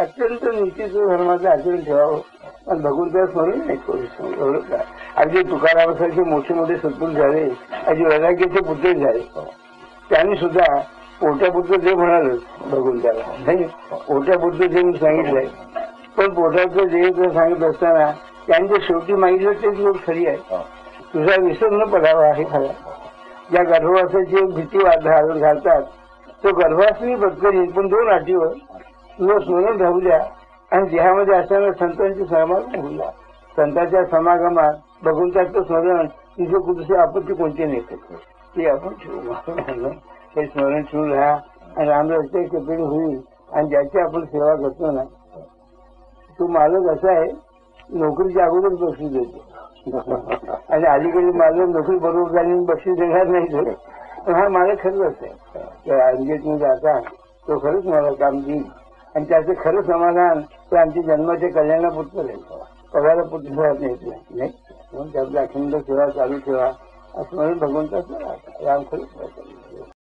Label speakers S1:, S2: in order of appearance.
S1: अत्यंत नीतीचं धर्माचं आचरण ठेवावं आणि भगवंताला स्मरण नाही करू एवढं काय. अगदी तुकारामासारखे मोठे मोठे सत्पुरुष झाले, अगदी वैराग्याचे पुत्र झाले, त्यांनी सुद्धा पोटापुत्र जे म्हणाल भगवंताला नाही, पोटापुत्र जे मी सांगितलंय, पण पोटाचं जे सांगितलं असताना त्यांच्या शेवटी मागितलं तेच लोक खरी आहे. तुझा विसर न पडावा आहे खरा. ज्या गर्भवासाची भीती घालतात तो गर्भासनी बदकरीन, पण दोन अटीवर तुझं स्मरण राहू द्या आणि देहामध्ये असताना संतांचे समागम होऊ द्या. संतांच्या समागमात भगवंताचं स्मरण तिथे कुठे आपत्ती कोणती नाही ते आपण ठेवू. हे स्मरण ठेवून राहा आणि रामरस्ते कृपेने होईल. आणि ज्याची आपण सेवा करतो ना तो मालक असा आहे, नोकरीच्या अगोदर बक्षीस देतो आणि अलीकडे मालक नोकरी बरोबर झाली बक्षीस देणार नाही. पण हा मालक खरंच आहे, अंगेजमध्ये आता तो खरंच मला काम देईल आणि त्याचं खरं समाधान ते आमच्या जन्माच्या कल्याणापुरतं राहील, पगारापुरतं नाही. म्हणून त्यातल्या अखंड सेवा चालू ठेवा, स्मरण भगवंताचं राम खरंच